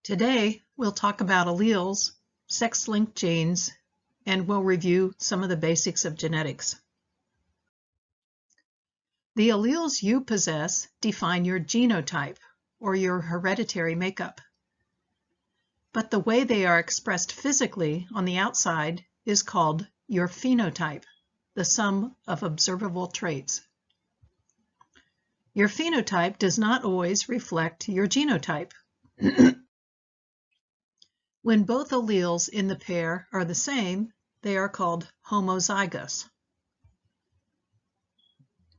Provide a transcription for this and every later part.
Today, we'll talk about alleles, sex-linked genes, and we'll review some of the basics of genetics. The alleles you possess define your genotype, or your hereditary makeup. But the way they are expressed physically on the outside is called your phenotype, the sum of observable traits. Your phenotype does not always reflect your genotype. When both alleles in the pair are the same, they are called homozygous.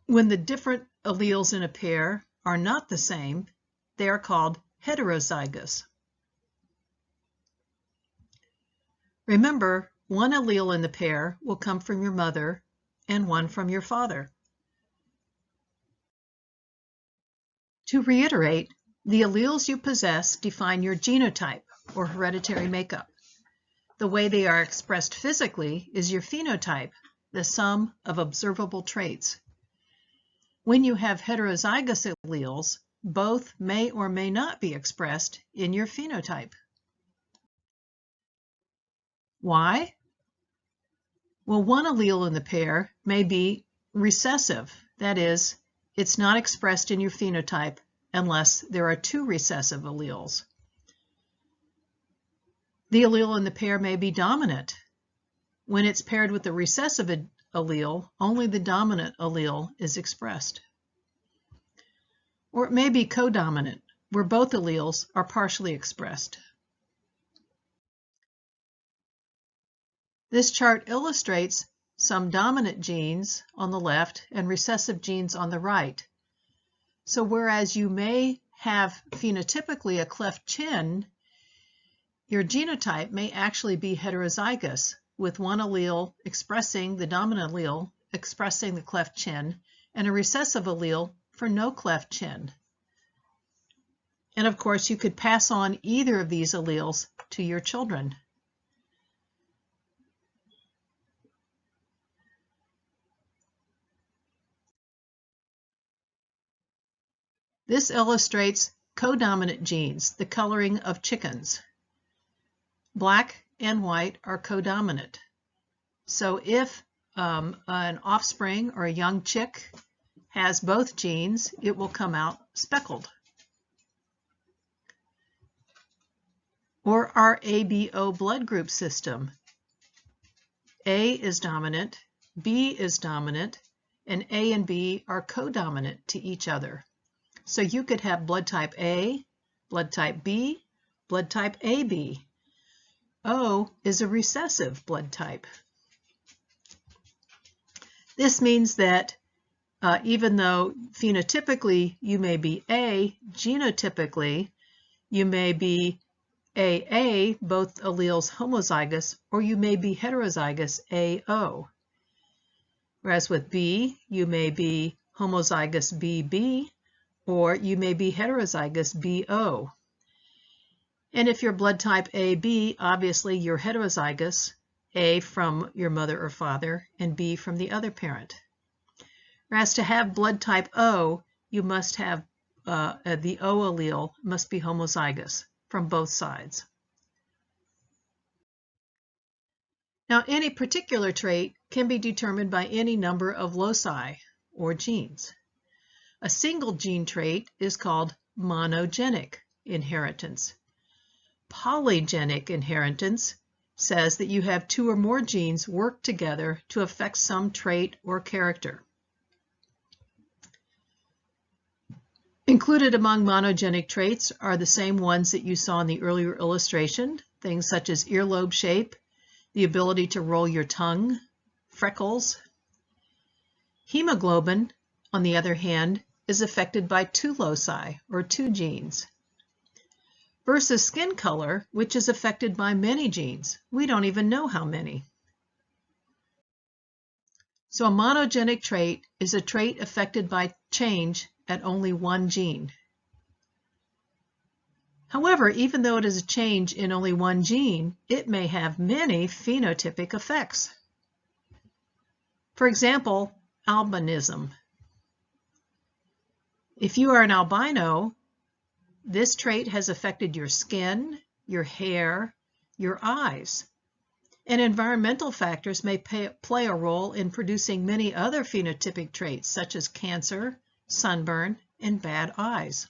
When the different alleles in a pair are not the same, they are called heterozygous. Remember, one allele in the pair will come from your mother and one from your father. To reiterate, the alleles you possess define your genotype, or hereditary makeup. The way they are expressed physically is your phenotype, the sum of observable traits. When you have heterozygous alleles, both may or may not be expressed in your phenotype. Why? Well, one allele in the pair may be recessive. That is, it's not expressed in your phenotype unless there are two recessive alleles. The allele in the pair may be dominant. When it's paired with the recessive allele, only the dominant allele is expressed. Or it may be codominant, where both alleles are partially expressed. This chart illustrates some dominant genes on the left and recessive genes on the right. So whereas you may have phenotypically a cleft chin, your genotype may actually be heterozygous, with one allele expressing the dominant allele expressing the cleft chin, and a recessive allele for no cleft chin. And of course, you could pass on either of these alleles to your children. This illustrates codominant genes, the coloring of chickens. Black and white are codominant. So if an offspring or a young chick has both genes, it will come out speckled. Or our ABO blood group system. A is dominant, B is dominant, and A and B are codominant to each other. So you could have blood type A, blood type B, blood type AB. O is a recessive blood type. This means that even though phenotypically you may be A, genotypically you may be AA, both alleles homozygous, or you may be heterozygous AO. Whereas with B, you may be homozygous BB, or you may be heterozygous BO. And if you're blood type AB, obviously you're heterozygous, A from your mother or father, and B from the other parent. Whereas to have blood type O, you must have the O allele must be homozygous from both sides. Now, any particular trait can be determined by any number of loci, or genes. A single gene trait is called monogenic inheritance. Polygenic inheritance says that you have two or more genes work together to affect some trait or character. Included among monogenic traits are the same ones that you saw in the earlier illustration, things such as earlobe shape, the ability to roll your tongue, freckles. Hemoglobin, on the other hand, is affected by two loci, or two genes. Versus skin color, which is affected by many genes. We don't even know how many. So a monogenic trait is a trait affected by change at only one gene. However, even though it is a change in only one gene, it may have many phenotypic effects. For example, albinism. If you are an albino, This trait has affected your skin, your hair, your eyes. And environmental factors may play a role in producing many other phenotypic traits, such as cancer, sunburn, and bad eyes.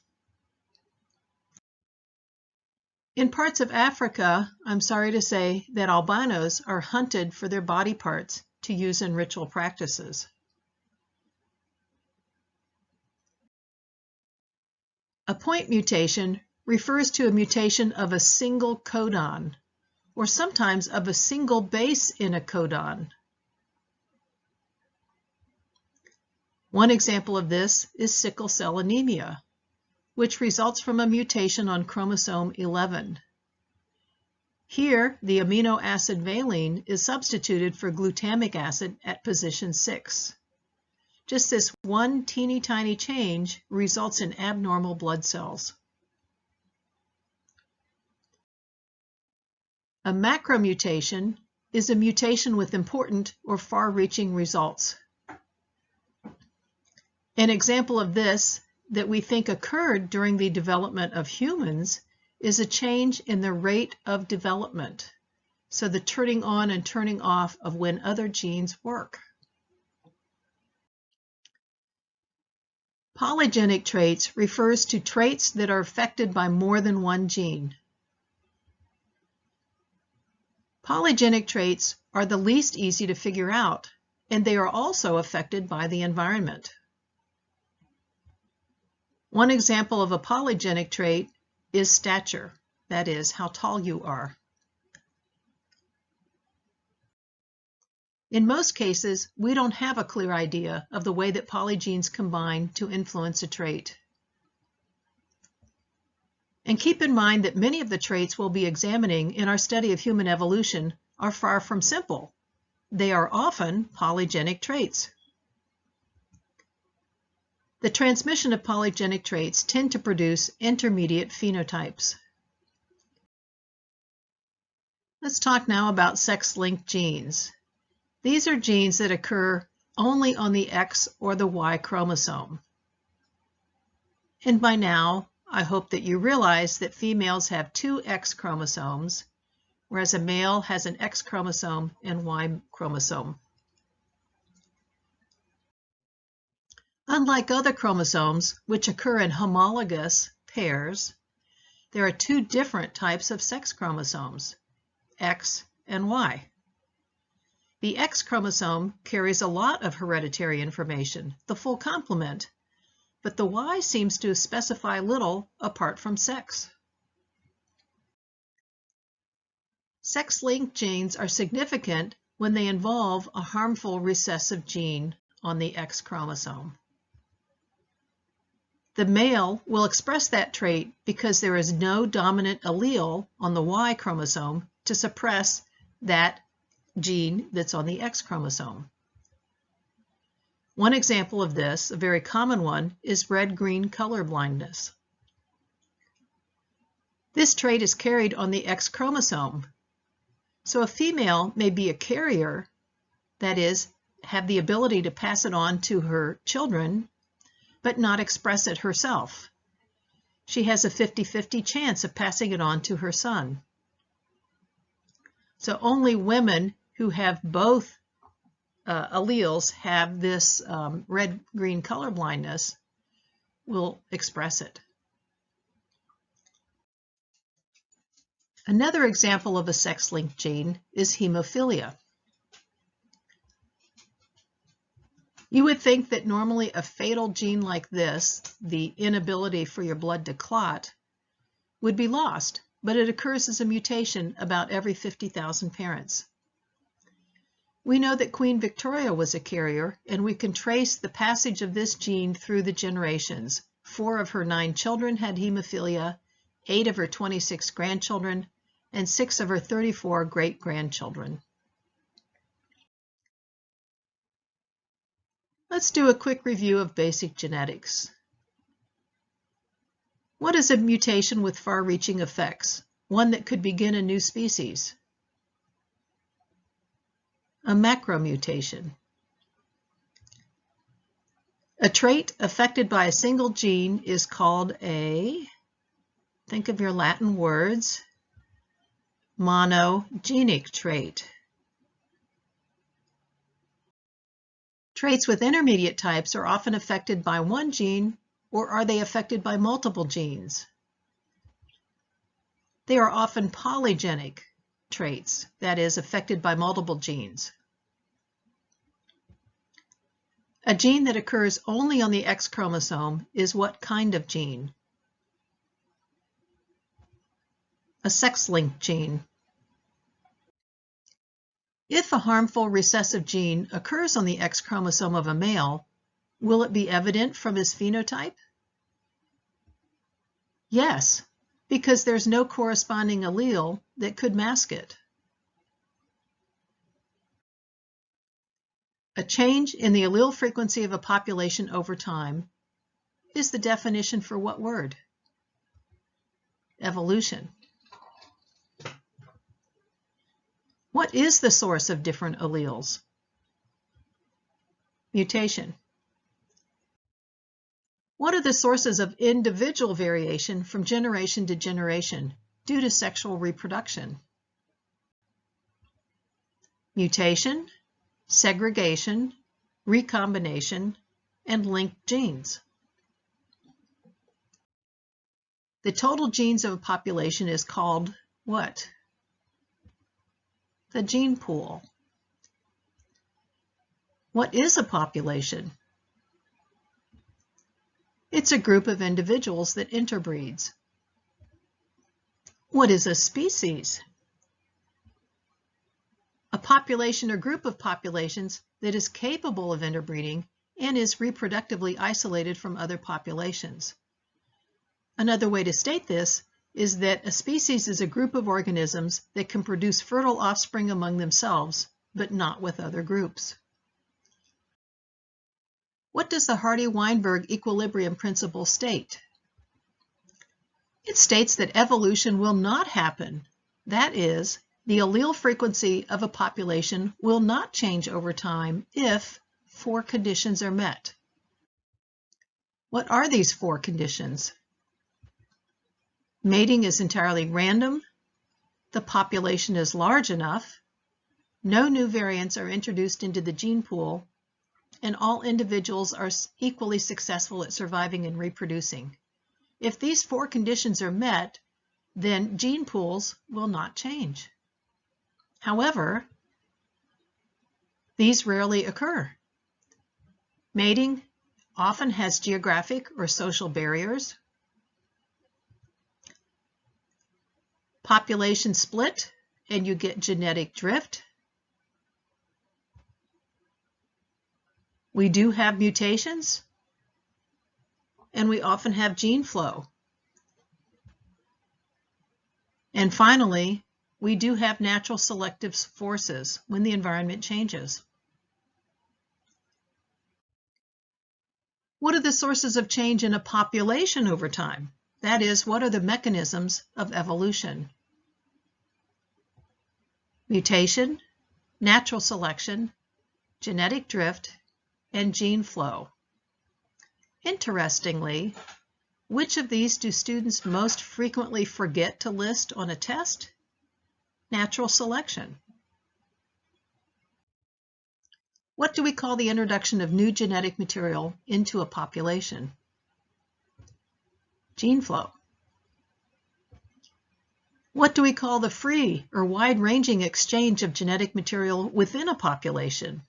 In parts of Africa, I'm sorry to say that albinos are hunted for their body parts to use in ritual practices. A point mutation refers to a mutation of a single codon, or sometimes of a single base in a codon. One example of this is sickle cell anemia, which results from a mutation on chromosome 11. Here, the amino acid valine is substituted for glutamic acid at position 6. Just this one teeny tiny change results in abnormal blood cells. A macromutation is a mutation with important or far-reaching results. An example of this that we think occurred during the development of humans is a change in the rate of development, so the turning on and turning off of when other genes work. Polygenic traits refers to traits that are affected by more than one gene. Polygenic traits are the least easy to figure out, and they are also affected by the environment. One example of a polygenic trait is stature, that is, how tall you are. In most cases, we don't have a clear idea of the way that polygenes combine to influence a trait. And keep in mind that many of the traits we'll be examining in our study of human evolution are far from simple. They are often polygenic traits. The transmission of polygenic traits tend to produce intermediate phenotypes. Let's talk now about sex-linked genes. These are genes that occur only on the X or the Y chromosome. And by now, I hope that you realize that females have 2 X chromosomes, whereas a male has an X chromosome and Y chromosome. Unlike other chromosomes, which occur in homologous pairs, there are 2 different types of sex chromosomes, X and Y. The X chromosome carries a lot of hereditary information, the full complement, but the Y seems to specify little apart from sex. Sex-linked genes are significant when they involve a harmful recessive gene on the X chromosome. The male will express that trait because there is no dominant allele on the Y chromosome to suppress that gene that's on the X chromosome. One example of this, a very common one, is red-green color blindness. This trait is carried on the X chromosome. So a female may be a carrier, that is, have the ability to pass it on to her children, but not express it herself. She has a 50-50 chance of passing it on to her son. So only women who have both alleles have this red-green color blindness will express it. Another example of a sex-linked gene is hemophilia. You would think that normally a fatal gene like this, the inability for your blood to clot, would be lost, but it occurs as a mutation about every 50,000 parents. We know that Queen Victoria was a carrier, and we can trace the passage of this gene through the generations. 4 of her 9 children had hemophilia, 8 of her 26 grandchildren, and 6 of her 34 great-grandchildren. Let's do a quick review of basic genetics. What is a mutation with far-reaching effects? One that could begin a new species. A macromutation. A trait affected by a single gene is called a Think of your Latin words. Monogenic trait. Traits with intermediate types are often affected by one gene, or are they affected by multiple genes? They are often polygenic traits, that is, affected by multiple genes. A gene that occurs only on the X chromosome is what kind of gene? A sex-linked gene. If a harmful recessive gene occurs on the X chromosome of a male, will it be evident from his phenotype? Yes, because there's no corresponding allele that could mask it. A change in the allele frequency of a population over time is the definition for what word? Evolution. What is the source of different alleles? Mutation. What are the sources of individual variation from generation to generation due to sexual reproduction? Mutation, segregation, recombination, and linked genes. The total genes of a population is called what? The gene pool. What is a population? It's a group of individuals that interbreeds. What is a species? A population or group of populations that is capable of interbreeding and is reproductively isolated from other populations. Another way to state this is that a species is a group of organisms that can produce fertile offspring among themselves, but not with other groups. What does the Hardy-Weinberg equilibrium principle state? It states that evolution will not happen. That is, the allele frequency of a population will not change over time if 4 conditions are met. What are these 4 conditions? Mating is entirely random, the population is large enough, no new variants are introduced into the gene pool, and all individuals are equally successful at surviving and reproducing. If these 4 conditions are met, then gene pools will not change. However, these rarely occur. Mating often has geographic or social barriers. Population split, and you get genetic drift. We do have mutations, and we often have gene flow. And finally, we do have natural selective forces when the environment changes. What are the sources of change in a population over time? That is, what are the mechanisms of evolution? Mutation, natural selection, genetic drift, and gene flow. Interestingly, which of these do students most frequently forget to list on a test? Natural selection. What do we call the introduction of new genetic material into a population? Gene flow. What do we call the free or wide-ranging exchange of genetic material within a population?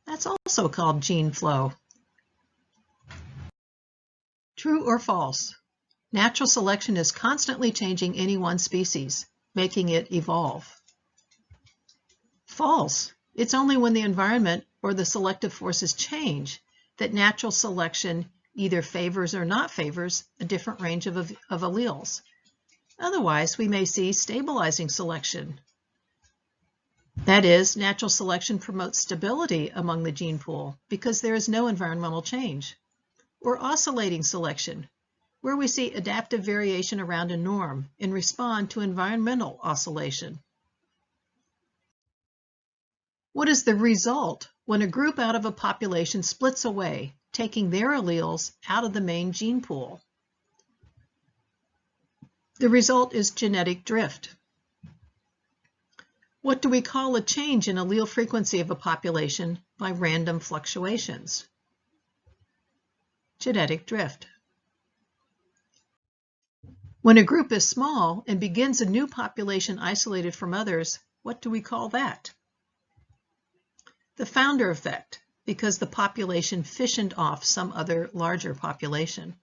That's also called gene flow. True or false? Natural selection is constantly changing any one species, making it evolve. False. It's only when the environment or the selective forces change that natural selection either favors or not favors a different range of alleles. Otherwise, we may see stabilizing selection. That is, natural selection promotes stability among the gene pool because there is no environmental change. Or oscillating selection, where we see adaptive variation around a norm and respond to environmental oscillation. What is the result when a group out of a population splits away, taking their alleles out of the main gene pool? The result is genetic drift. What do we call a change in allele frequency of a population by random fluctuations? Genetic drift. When a group is small and begins a new population isolated from others, what do we call that? The founder effect, because the population fissioned off some other larger population.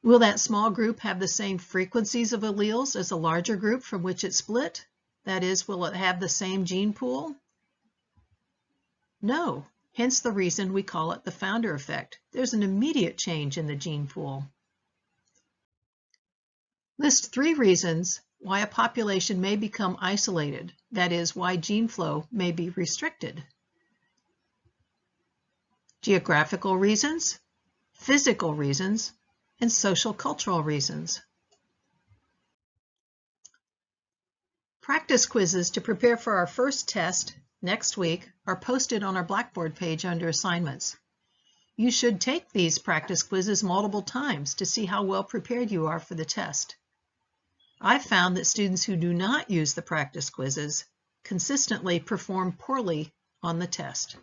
Will that small group have the same frequencies of alleles as a larger group from which it split? That is, will it have the same gene pool? No, hence the reason we call it the founder effect. There's an immediate change in the gene pool. List 3 reasons why a population may become isolated, that is, why gene flow may be restricted. Geographical reasons, physical reasons, and social cultural reasons. Practice quizzes to prepare for our first test next week are posted on our Blackboard page under assignments. You should take these practice quizzes multiple times to see how well prepared you are for the test. I've found that students who do not use the practice quizzes consistently perform poorly on the test.